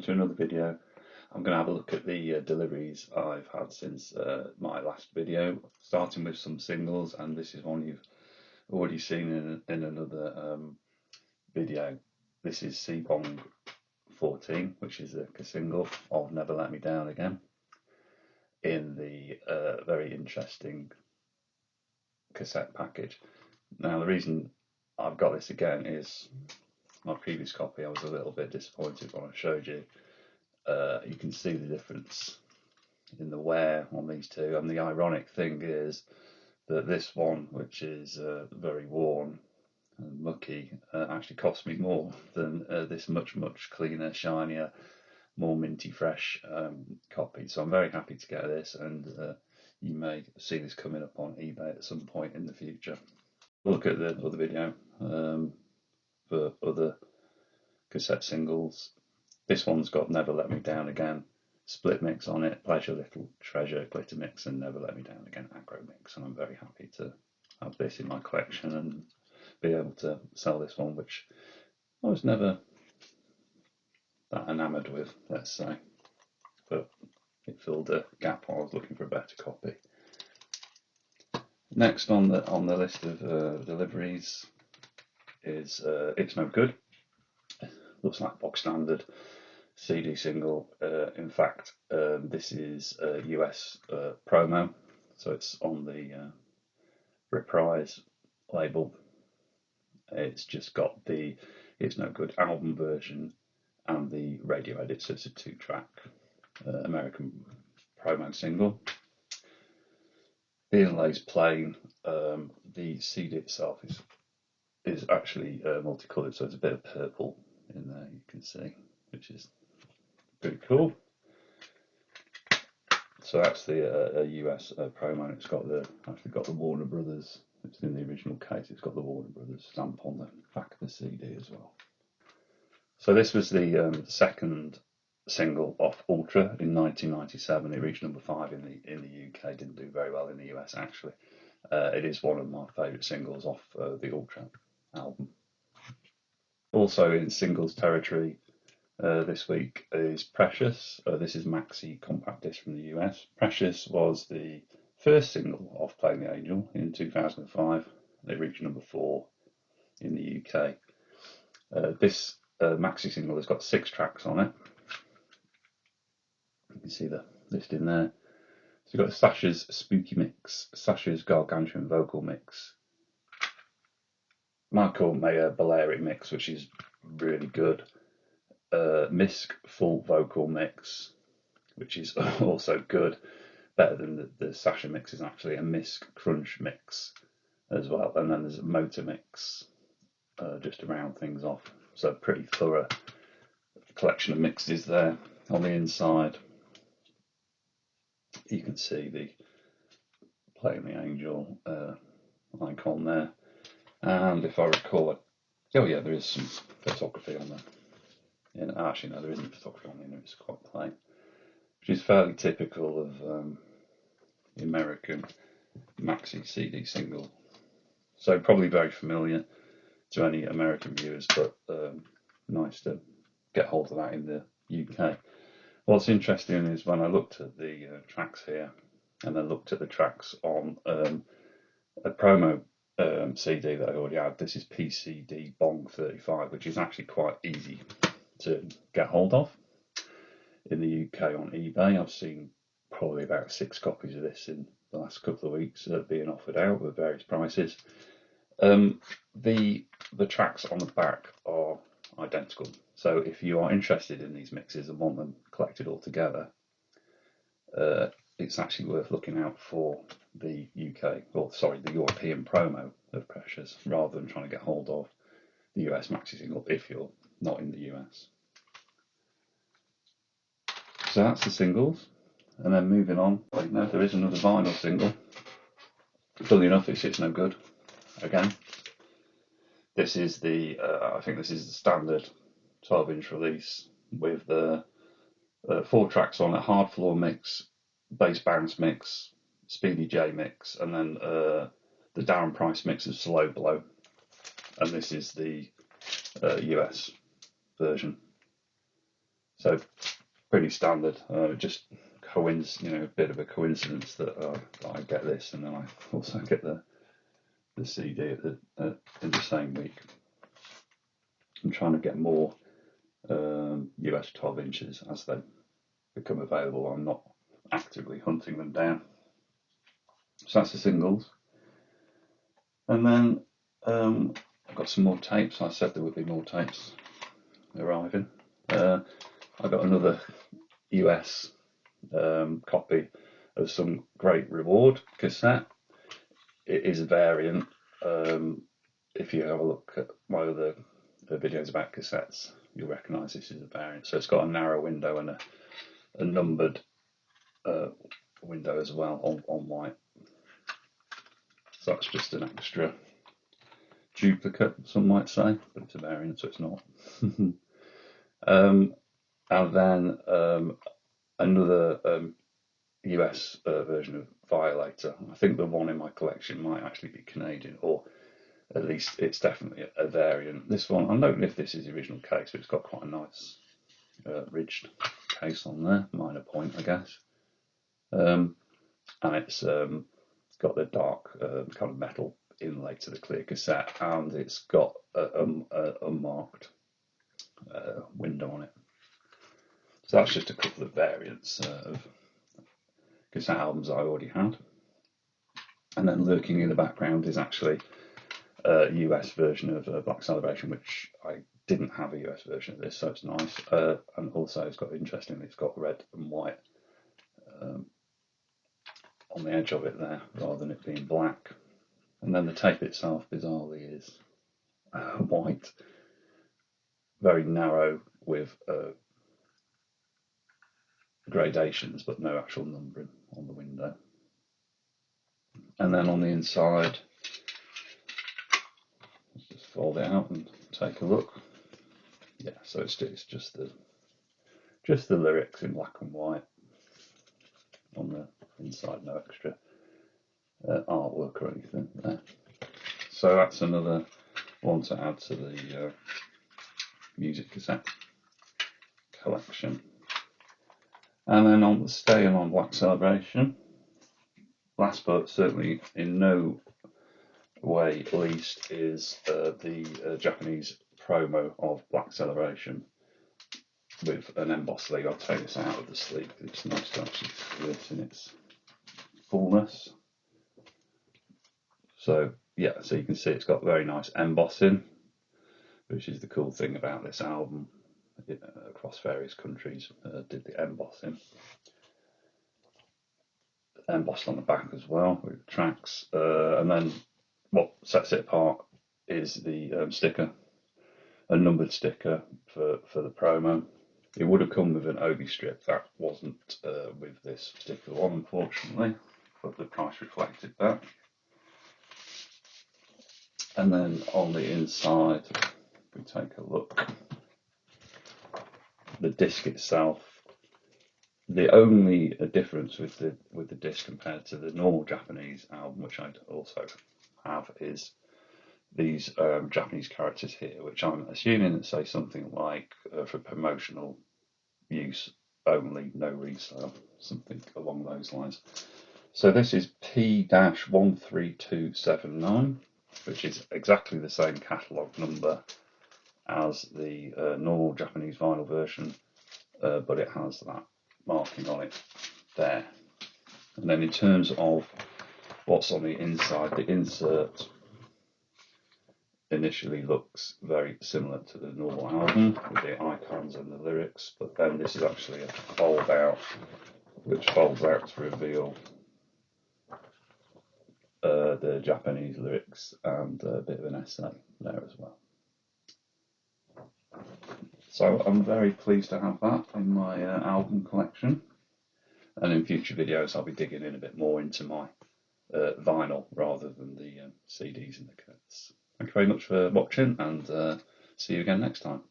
to another video. I'm going to have a look at the deliveries I've had since my last video, starting with some singles, and this is one you've already seen in another video. This is C-Bong 14, which is a single of Never Let Me Down Again, in the very interesting cassette package. Now the reason I've got this again is my previous copy I was a little bit disappointed when I showed you. You can see the difference in the wear on these two, and the ironic thing is that this one, which is very worn and mucky, actually cost me more than this much cleaner, shinier, more minty fresh copy. So I'm very happy to get this, and you may see this coming up on eBay at some point in the future. Look at the other video for other cassette singles. This one's got Never Let Me Down Again split mix on it, Pleasure Little Treasure glitter mix, and Never Let Me Down Again aggro mix. And I'm very happy to have this in my collection and be able to sell this one, which I was never that enamoured with, let's say, but it filled a gap while I was looking for a better copy. Next on the list of deliveries is It's No Good. Looks like bog standard CD single. In fact, this is a US promo, so it's on the Reprise label. It's just got the It's No Good album version and the radio edit, so it's a 2-track American promo single. The inlay's plain. The CD itself is actually multicoloured, so there's a bit of purple in there, you can see, which is pretty cool. So that's the US promo. It's got actually got the Warner Brothers. It's in the original case. It's got the Warner Brothers stamp on the back of the CD as well. So this was the second single off Ultra in 1997. It reached number 5 in the UK. Didn't do very well in the US actually. It is one of my favourite singles off the Ultra album. Also in singles territory this week is Precious. This is maxi compact disc from the US. Precious was the first single off Playing the Angel in 2005. It reached number 4 in the UK. This maxi single has got 6 tracks on it. You can see the list in there. So you've got Sasha's Spooky Mix, Sasha's Gargantuan Vocal Mix, Michael Mayer Balearic Mix, which is really good, Misk Full Vocal Mix, which is also good, better than the Sasha mix is actually, a Misk Crunch Mix as well, and then there's a Motor Mix just to round things off. So pretty thorough collection of mixes there. On the inside you can see the Playing the Angel icon there. And if I recall, oh yeah, there is some photography on there. Actually, no, there isn't photography on there. It's quite plain, which is fairly typical of the American maxi CD single. So probably very familiar to any American viewers, but nice to get hold of that in the UK. What's interesting is when I looked at the tracks here, and then looked at the tracks on a promo CD that I already had. This is PCD Bong 35, which is actually quite easy to get hold of in the UK on eBay. I've seen probably about 6 copies of this in the last couple of weeks being offered out at various prices. The tracks on the back are identical, so if you are interested in these mixes and want them collected all together, it's actually worth looking out for the the European promo of Precious, rather than trying to get hold of the US maxi single if you're not in the US. So that's the singles, and then moving on. Wait, no, there is another vinyl single. Funnily enough, It's No Good again. This is I think this is the standard 12-inch release with the 4 tracks on it: Hard Floor Mix, Bass Bounce Mix, Speedy J Mix, and then the Darren Price mix of Slow Blow. And this is the US version. So pretty standard. Just a bit of a coincidence that I get this, and then I also get the CD in the same week. I'm trying to get more US 12 inches as they become available. I'm not actively hunting them down. So that's the singles. And then I've got some more tapes. I said there would be more tapes arriving. I got another US copy of Some Great Reward cassette. It is a variant. If you have a look at my other videos about cassettes, you'll recognise this is a variant. So it's got a narrow window and a numbered window as well on white. So that's just an extra duplicate, some might say, but it's a variant, so it's not. And then another US version of Violator. I think the one in my collection might actually be Canadian, or at least it's definitely a variant. This one, I don't know if this is the original case, but it's got quite a nice ridged case on there, minor point, I guess. And it's got the dark kind of metal inlay to the clear cassette, and it's got a unmarked window on it. So that's just a couple of variants of cassette albums I already had. And then lurking in the background is actually a US version of Black Celebration, which I didn't have a US version of this, so it's nice. And also interestingly, it's got red and white on the edge of it there, rather than it being black. And then the tape itself, bizarrely, is white, very narrow with gradations, but no actual numbering on the window. And then on the inside, let's just fold it out and take a look. Yeah, so it's just the lyrics in black and white on the inside, no extra artwork or anything there. So that's another one to add to the music cassette collection. And then staying on Black Celebration, last but certainly in no way least is the Japanese promo of Black Celebration with an embossed sleeve. I'll take this out of the sleeve because it's nice to actually see it in its fullness. So yeah, so you can see it's got very nice embossing, which is the cool thing about this album. Across various countries did the embossing. Embossed on the back as well with tracks, and then what sets it apart is the sticker, a numbered sticker for the promo. It would have come with an Obi strip. That wasn't with this particular one, unfortunately, but the price reflected that. And then on the inside, if we take a look, the disc itself. The only difference with the disc compared to the normal Japanese album, which I also have, is these Japanese characters here, which I'm assuming that say something like for promotional use only, no resale, something along those lines. So this is P-13279, which is exactly the same catalogue number as the normal Japanese vinyl version, but it has that marking on it there. And then in terms of what's on the inside, the insert initially looks very similar to the normal album with the icons and the lyrics, but then this is actually a fold out, which folds out to reveal the Japanese lyrics and a bit of an essay there as well. So I'm very pleased to have that in my album collection, and in future videos I'll be digging in a bit more into my vinyl rather than the CDs and the cassettes. Thank you very much for watching, and see you again next time.